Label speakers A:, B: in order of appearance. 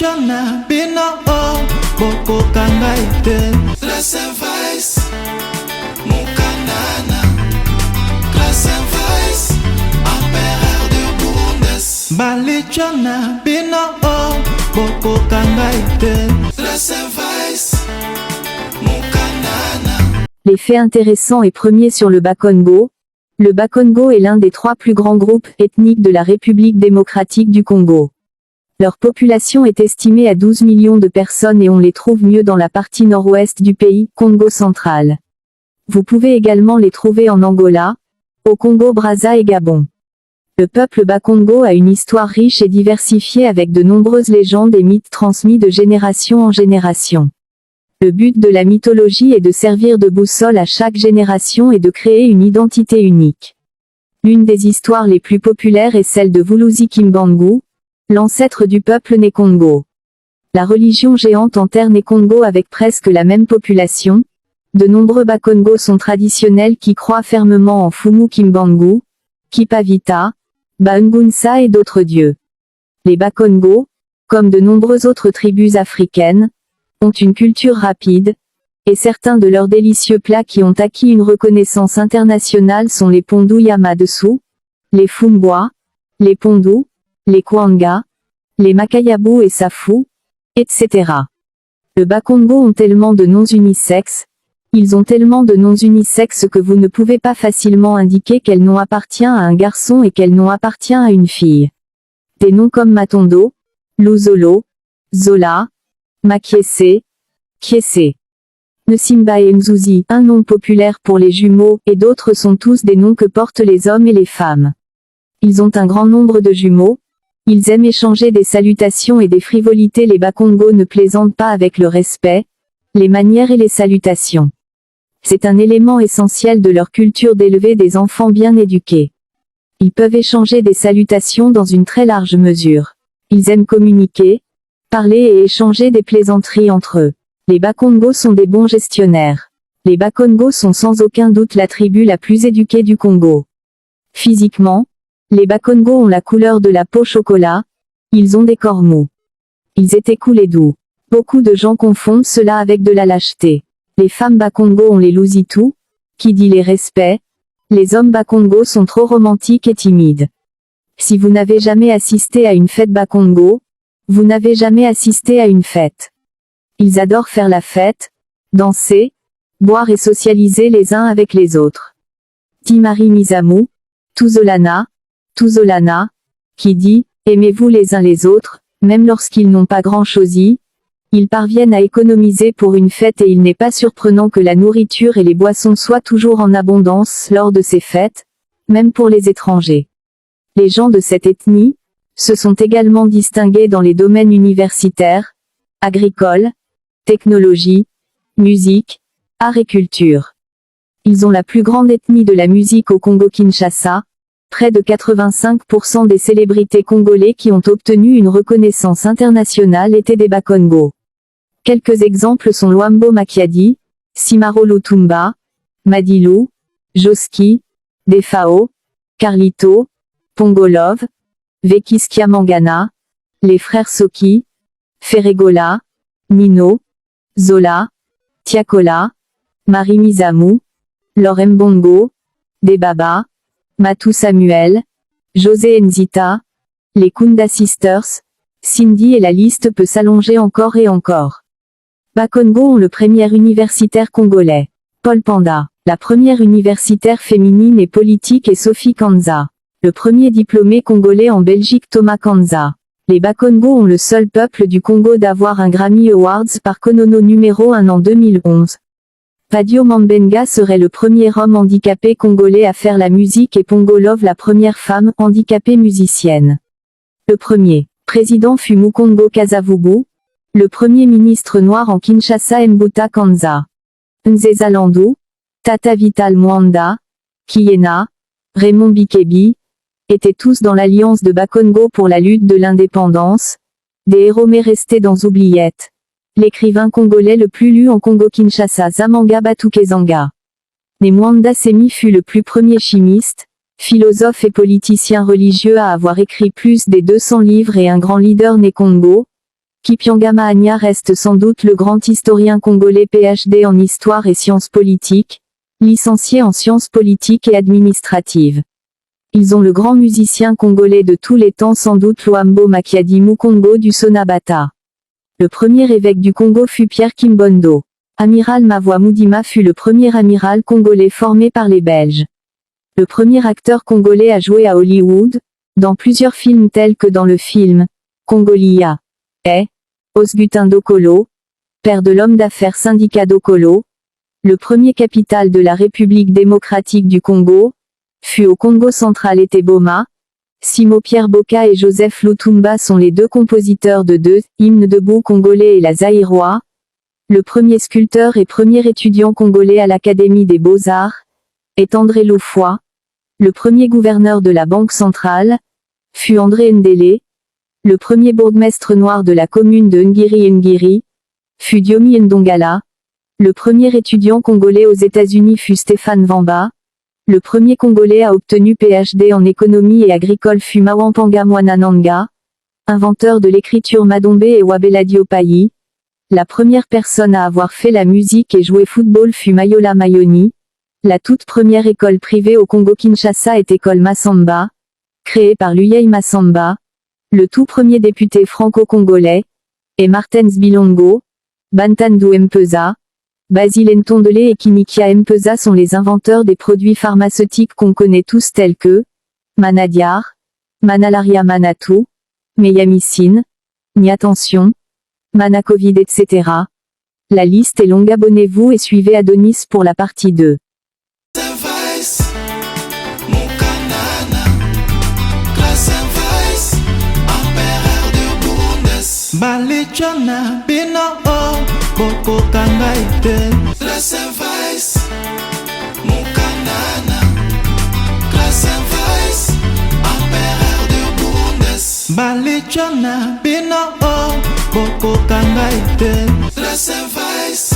A: Balichana bina o boko kangaite Classe Vice Mukanana Classe Vice Empereur de Bundes Balichana bina o boko kangaite Classe Vice Mukanana.
B: Les faits intéressants et premiers sur le Bas-Congo. Le Bas-Congo est l'un des 3 plus grands groupes ethniques de la République démocratique du Congo. Leur population est estimée à 12 millions de personnes et on les trouve mieux dans la partie nord-ouest du pays, Congo central. Vous pouvez également les trouver en Angola, au Congo-Brazza et Gabon. Le peuple Bas-Congo a une histoire riche et diversifiée avec de nombreuses légendes et mythes transmis de génération en génération. Le but de la mythologie est de servir de boussole à chaque génération et de créer une identité unique. L'une des histoires les plus populaires est celle de Vuluzi Kimbangu, l'ancêtre du peuple Né-Congo. La religion géante enterre Né-Congo avec presque la même population. De nombreux Bas-Congo sont traditionnels qui croient fermement en Fumu Kimbangu, Kipavita, Baungunsa et d'autres dieux. Les Bas-Congo, comme de nombreuses autres tribus africaines, ont une culture rapide, et certains de leurs délicieux plats qui ont acquis une reconnaissance internationale sont les pondou Yamadesu, les Fumbwa, les pondou, les Kwanga, les Makayabu et Safu, etc. Le Bas-Congo ont tellement de noms unisexes, ils ont tellement de noms unisexes que vous ne pouvez pas facilement indiquer quel nom appartient à un garçon et quel nom appartient à une fille. Des noms comme Matondo, Luzolo, Zola, Makiese, Kiese, Nsimba et Nzuzi, un nom populaire pour les jumeaux, et d'autres sont tous des noms que portent les hommes et les femmes. Ils ont un grand nombre de jumeaux. Ils aiment échanger des salutations et des frivolités. Les Bas-Congo ne plaisantent pas avec le respect, les manières et les salutations. C'est un élément essentiel de leur culture d'élever des enfants bien éduqués. Ils peuvent échanger des salutations dans une très large mesure. Ils aiment communiquer, parler et échanger des plaisanteries entre eux. Les Bas-Congo sont des bons gestionnaires. Les Bas-Congo sont sans aucun doute la tribu la plus éduquée du Congo. Physiquement, les Bas-Congo ont la couleur de la peau chocolat, ils ont des corps mous. Ils étaient cool et doux. Beaucoup de gens confondent cela avec de la lâcheté. Les femmes Bas-Congo ont les lousitou, qui dit les respects. Les hommes Bas-Congo sont trop romantiques et timides. Si vous n'avez jamais assisté à une fête Bas-Congo, vous n'avez jamais assisté à une fête. Ils adorent faire la fête, danser, boire et socialiser les uns avec les autres. Timari Mizamu, Tuzolana, Tuzolana, qui dit « Aimez-vous les uns les autres, même lorsqu'ils n'ont pas grand-chose ». Ils parviennent à économiser pour une fête et il n'est pas surprenant que la nourriture et les boissons soient toujours en abondance lors de ces fêtes, même pour les étrangers. Les gens de cette ethnie se sont également distingués dans les domaines universitaires, agricoles, technologie, musique, art et culture. Ils ont la plus grande ethnie de la musique au Congo-Kinshasa. Près de 85% des célébrités congolais qui ont obtenu une reconnaissance internationale étaient des Bas-Congo. Quelques exemples sont Luambo Makiadi, Simaro Lutumba, Madilou, Joski, Defao, Carlito, Pongolov, Vekiskia Mangana, les frères Soki, Ferregola, Nino, Zola, Tiakola, Marie Mizamu, Laure Mbongo, Debaba, Matou Samuel, José Nzita, les Kunda Sisters, Cindy et la liste peut s'allonger encore et encore. Bas-Congo ont le premier universitaire congolais. Paul Panda. La première universitaire féminine et politique est Sophie Kanza. Le premier diplômé congolais en Belgique Thomas Kanza. Les Bas-Congo ont le seul peuple du Congo d'avoir un Grammy Awards par Konono numéro 1 en 2011. Padio Mambenga serait le premier homme handicapé congolais à faire la musique et Pongolov la première femme handicapée musicienne. Le premier président fut Mukongo Kasavubu, le premier ministre noir en Kinshasa Mbuta Kanza. Nzeza Landou, Tata Vital Mwanda, Kiyena, Raymond Bikebi, étaient tous dans l'alliance de Bas-Congo pour la lutte de l'indépendance, des héros mais restés dans oubliettes. L'écrivain congolais le plus lu en Congo-Kinshasa Zamanga Batukezanga. Mwanda Semi fut le plus premier chimiste, philosophe et politicien religieux à avoir écrit plus des 200 livres et un grand leader né Congo. Kipyanga Anya reste sans doute le grand historien congolais PhD en histoire et sciences politiques, licencié en sciences politiques et administratives. Ils ont le grand musicien congolais de tous les temps sans doute Luambo Makiadi Mukongo du Sonabata. Le premier évêque du Congo fut Pierre Kimbondo. Amiral Mavoa Moudima fut le premier amiral congolais formé par les Belges. Le premier acteur congolais à jouer à Hollywood, dans plusieurs films tels que dans le film Congolia est Osgutin Dokolo, père de l'homme d'affaires Syndicat Dokolo. Le premier capital de la République démocratique du Congo fut au Congo central et Boma. Simo Pierre Boka et Joseph Lutumba sont les deux compositeurs de deux hymnes debout congolais et la Zaïrois. Le premier sculpteur et premier étudiant congolais à l'Académie des Beaux-Arts est André Loufoy. Le premier gouverneur de la Banque centrale fut André Ndélé. Le premier bourgmestre noir de la commune de Ngiri fut Diomi Ndongala. Le premier étudiant congolais aux États-Unis fut Stéphane Vamba. Le premier Congolais a obtenu PhD en économie et agricole fut Mawampanga Mwanananga, inventeur de l'écriture Madombe et Wabela Diopayi. La première personne à avoir fait la musique et joué football fut Mayola Mayoni. La toute première école privée au Congo-Kinshasa est École Massamba, créée par Luyei Massamba. Le tout premier député franco-congolais est Martens Bilongo. Bantandu Mpeza, Basile Ntondele et Kinikia Mpeza sont les inventeurs des produits pharmaceutiques qu'on connaît tous tels que Manadiar, Manalaria Manatou, Meyamycine, Niatention, Manacovid etc. La liste est longue, abonnez-vous et suivez Adonis pour la partie 2.
A: Balichana bino o boko kangaite Classe Vice Mukanana Classe Vice Empereur de Bundes Balichana bino o boko kangaite Classe Vice